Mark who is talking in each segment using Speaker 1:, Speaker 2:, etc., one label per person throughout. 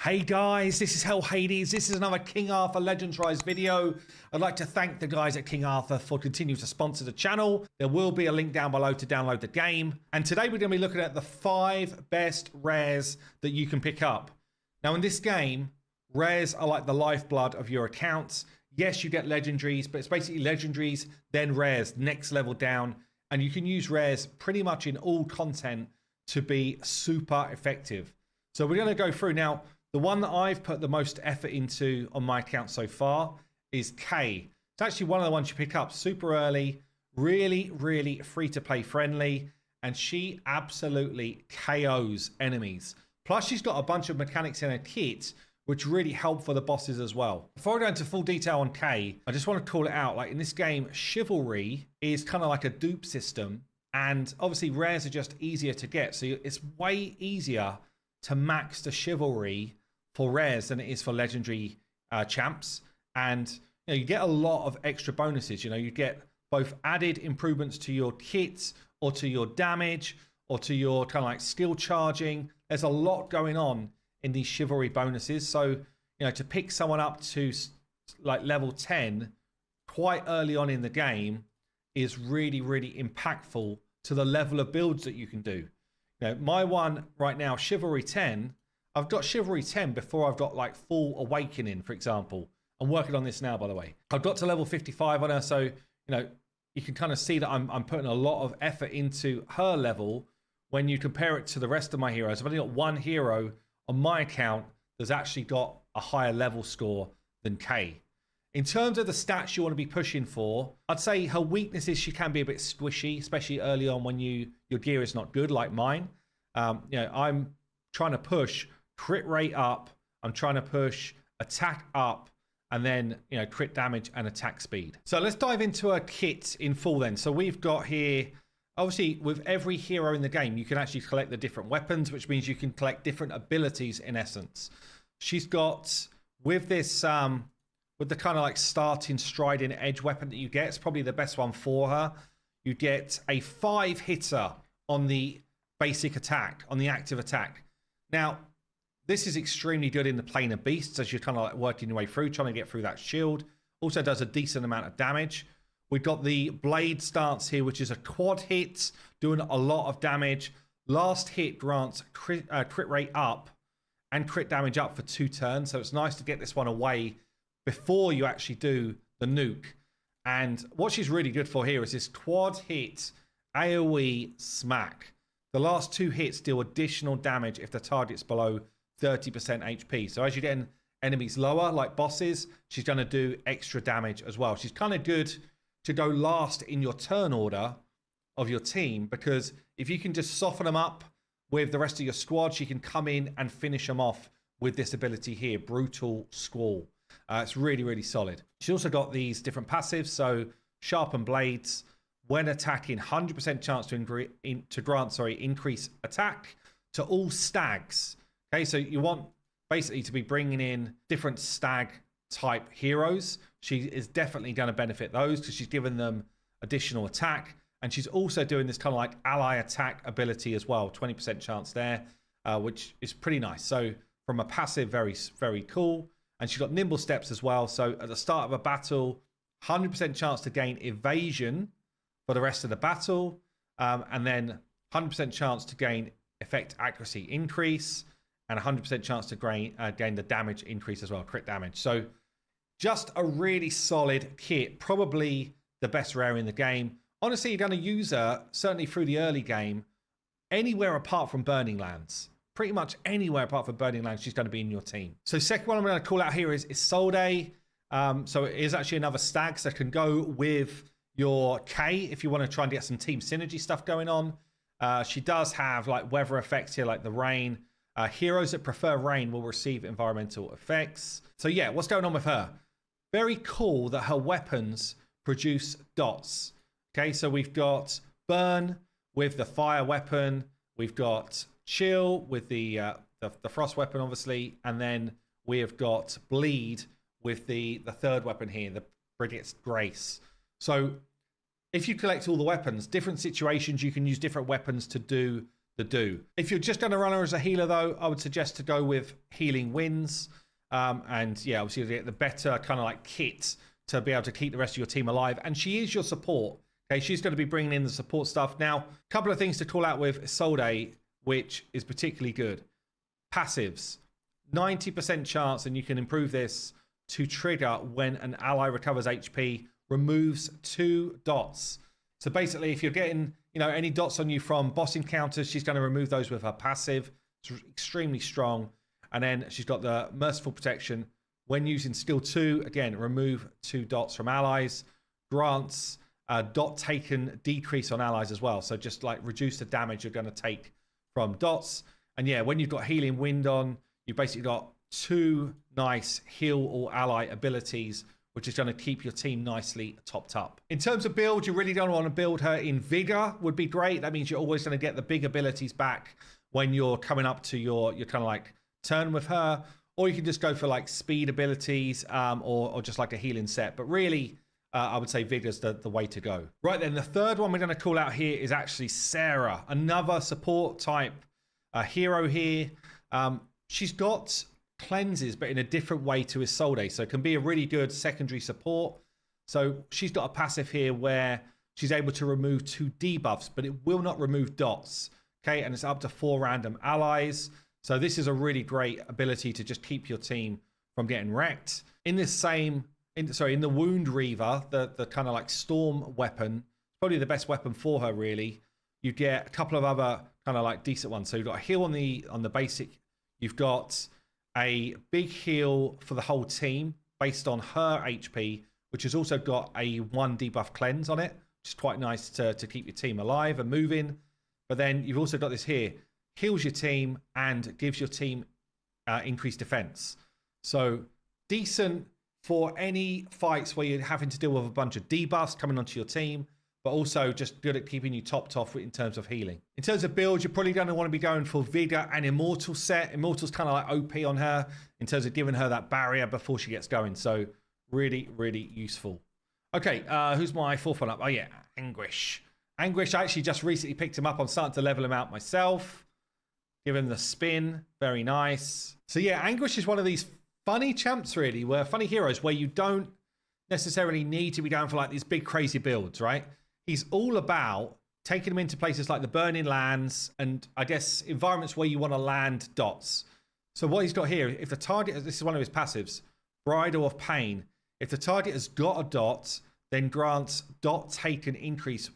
Speaker 1: Hey guys, this is Hell Hades. This is another King Arthur Legends Rise video. I'd like to thank the guys at King Arthur for continuing to sponsor the channel. There will be a link down below to download the game. And today we're going to be looking at the 5 best rares that you can pick up. Now in this game, rares are like the lifeblood of your accounts. Yes, you get legendaries, but it's basically legendaries, then rares, next level down. And you can use rares pretty much in all content to be super effective. So we're going to go through now. The one that I've put the most effort into on my account so far is K. It's actually one of the ones you pick up super early, really free to play friendly, and she absolutely KOs enemies. Plus she's got a bunch of mechanics in her kit which really help for the bosses as well. Before I go into full detail on K, I just want to call it out. Like in this game, chivalry is kind of like a dupe system, and obviously rares are just easier to get. So it's way easier to max the chivalry for rares than it is for legendary champs. And you get a lot of extra bonuses. You get both added improvements to your kits or to your damage or to your kind of like skill charging. There's a lot going on in these chivalry bonuses. So to pick someone up to like level 10 quite early on in the game is really impactful to the level of builds that you can do. My one right now, chivalry 10, I've got chivalry 10 before I've got like full awakening, for example. I'm working on this now, by the way. I've got to level 55 on her, so you can kind of see that I'm putting a lot of effort into her level when you compare it to the rest of my heroes. I've only got one hero on my account that's actually got a higher level score than K. In terms of the stats you want to be pushing for, I'd say her weaknesses, she can be a bit squishy, especially early on when your gear is not good, like mine. I'm trying to push crit rate up, I'm trying to push attack up, and then crit damage and attack speed. So let's dive into a kit in full then. So we've got here, obviously with every hero in the game, you can actually collect the different weapons, which means you can collect different abilities in essence. She's got, with this, with the kind of like starting striding edge weapon that you get, it's probably the best one for her. You get a 5 hitter on the basic attack, on the active attack. Now, this is extremely good in the plane of beasts as you're kind of like working your way through, trying to get through that shield. Also does a decent amount of damage. We've got the blade stance here, which is a quad hit, doing a lot of damage. Last hit grants crit rate up and crit damage up for 2 turns. So it's nice to get this one away before you actually do the nuke. And what she's really good for here is this quad hit AoE smack. The last 2 hits deal additional damage if the target's below 30% HP. So as you're getting enemies lower, like bosses, she's going to do extra damage as well. She's kind of good to go last in your turn order of your team, because if you can just soften them up with the rest of your squad, she can come in and finish them off with this ability here, Brutal Squall. It's really solid. She's also got these different passives. So Sharpen Blades, when attacking, 100% chance to grant increase attack to all stags. Okay, so you want basically to be bringing in different stag type heroes. She is definitely going to benefit those because she's given them additional attack, and she's also doing this kind of like ally attack ability as well, 20% chance there, which is pretty nice. So from a passive, very cool. And she's got nimble steps as well. So at the start of a battle, 100% chance to gain evasion for the rest of the battle, and then 100% chance to gain effect accuracy increase, and 100% chance to gain the damage increase as well, crit damage. So just a really solid kit, probably the best rare in the game. Honestly, you're going to use her, certainly through the early game, anywhere apart from Burning Lands. Pretty much anywhere apart from Burning Lands, she's going to be in your team. So second one I'm going to call out here is Isolde. So it is actually another stag that can go with your K if you want to try and get some team synergy stuff going on. She does have like weather effects here, like the rain. Heroes that prefer rain will receive environmental effects. So yeah, what's going on with her? Very cool that her weapons produce dots. Okay, so we've got Burn with the fire weapon. We've got Chill with the frost weapon, obviously. And then we have got Bleed with the third weapon here, the Brigate's Grace. So if you collect all the weapons, different situations, you can use different weapons to do the do. If you're just going to run her as a healer, though, I would suggest to go with Healing Winds. And yeah, obviously you get the better kind of like kit to be able to keep the rest of your team alive. And she is your support. Okay, she's going to be bringing in the support stuff. Now, a couple of things to call out with Isolde, which is particularly good. Passives. 90% chance, and you can improve this, to trigger when an ally recovers HP, removes 2 dots. So basically, if you're getting, you know, any dots on you from boss encounters, she's going to remove those with her passive. It's extremely strong. And then she's got the Merciful Protection. When using Skill 2, again, remove 2 dots from allies. Grants dot taken decrease on allies as well. So just like reduce the damage you're going to take from dots. And yeah, when you've got Healing Wind on, you've basically got 2 nice heal all ally abilities, which is going to keep your team nicely topped up. In terms of build, you really don't want to build her in Vigor, would be great. That means you're always going to get the big abilities back when you're coming up to your kind of like turn with her. Or you can just go for like speed abilities or just like a healing set. But really, I would say Vigor's the way to go. Right then, the third one we're going to call out here is actually Sarah, another support type hero here. She's got cleanses, but in a different way to Isolde. So it can be a really good secondary support. So she's got a passive here where she's able to remove 2 debuffs, but it will not remove dots. Okay, and it's up to 4 random allies. So this is a really great ability to just keep your team from getting wrecked. In this same, in the Wound Reaver, the kind of like storm weapon, probably the best weapon for her really. You get a couple of other kind of like decent ones. So you've got a heal on the basic. You've got a big heal for the whole team based on her HP, which has also got a 1 debuff cleanse on it, which is quite nice to keep your team alive and moving. But then you've also got this here, heals your team and gives your team increased defense. So decent for any fights where you're having to deal with a bunch of debuffs coming onto your team, but also just good at keeping you topped off in terms of healing. In terms of build, you're probably going to want to be going for Vigor and Immortal set. Immortal's kind of like OP on her in terms of giving her that barrier before she gets going. So really, really useful. Okay, who's my 4th one up? Oh yeah, Anguish. Anguish, I actually just recently picked him up. I'm starting to level him out myself. Give him the spin. Very nice. So yeah, Anguish is one of these funny champs really, funny heroes where you don't necessarily need to be going for like these big crazy builds, right? He's all about taking them into places like the Burning Lands and I guess environments where you want to land dots. So what he's got here, if the target, this is one of his passives, Bridle of Pain. If the target has got a dot, then grants dot taken increase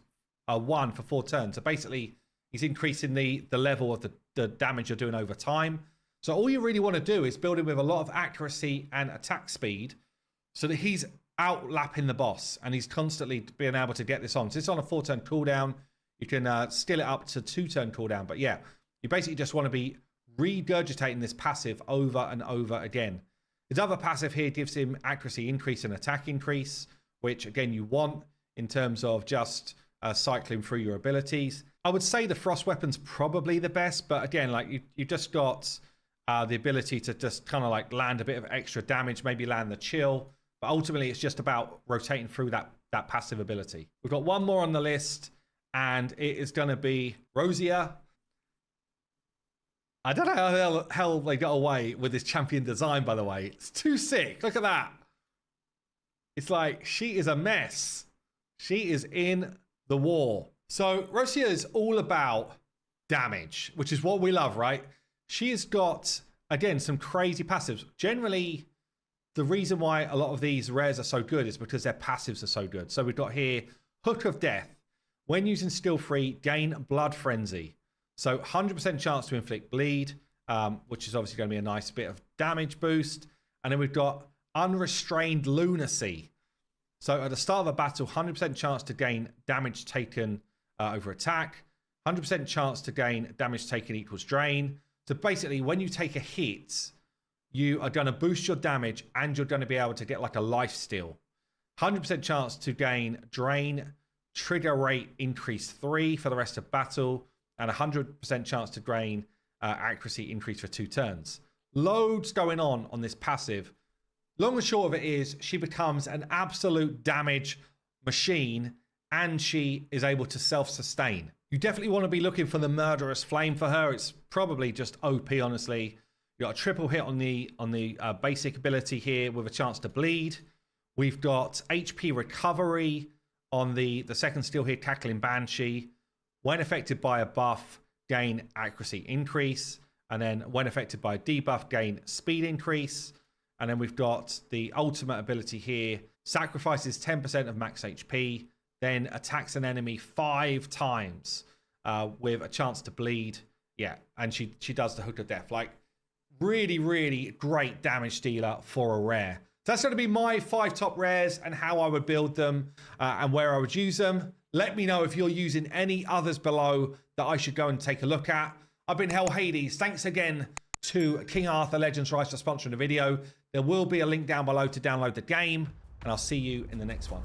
Speaker 1: 1 for 4 turns. So basically, he's increasing the level of the damage you're doing over time. So all you really want to do is build him with a lot of accuracy and attack speed so that he's outlapping the boss and he's constantly being able to get this on. So it's on a 4-turn cooldown. You can scale it up to 2-turn cooldown. But yeah, you basically just want to be regurgitating this passive over and over again. His other passive here gives him accuracy increase and attack increase, which again you want in terms of just cycling through your abilities. I would say the Frost Weapon's probably the best, but again, like you just got the ability to just kind of like land a bit of extra damage, maybe land the chill. But ultimately, it's just about rotating through that passive ability. We've got one more on the list, and it is going to be Rosia. I don't know how the hell they got away with this champion design, by the way. It's too sick. Look at that. It's like, she is a mess. She is in the war. So Rosia is all about damage, which is what we love, right? She has got, again, some crazy passives. Generally, the reason why a lot of these rares are so good is because their passives are so good. So we've got here Hook of Death. When using Skill 3, gain Blood Frenzy. So 100% chance to inflict bleed, which is obviously going to be a nice bit of damage boost. And then we've got Unrestrained Lunacy. So at the start of a battle, 100% chance to gain damage taken over attack. 100% chance to gain damage taken equals drain. So basically, when you take a hit, you are going to boost your damage and you're going to be able to get like a life steal. 100% chance to gain drain, trigger rate increase 3 for the rest of battle, and 100% chance to gain accuracy increase for 2 turns. Loads going on this passive. Long and short of it is she becomes an absolute damage machine and she is able to self-sustain. You definitely want to be looking for the Murderous Flame for her. It's probably just OP, honestly. You got a triple hit on the basic ability here with a chance to bleed. We've got HP recovery on the second skill here, Cackling Banshee. When affected by a buff, gain accuracy increase. And then when affected by a debuff, gain speed increase. And then we've got the ultimate ability here, sacrifices 10% of max HP. Then attacks an enemy 5 times with a chance to bleed. Yeah, and she does the Hook of Death. Like, really, really great damage dealer for a rare. So that's going to be my 5 top rares and how I would build them and where I would use them. Let me know if you're using any others below that I should go and take a look at. I've been Hell Hades. Thanks again to King Arthur Legends RARES for sponsoring the video. There will be a link down below to download the game, and I'll see you in the next one.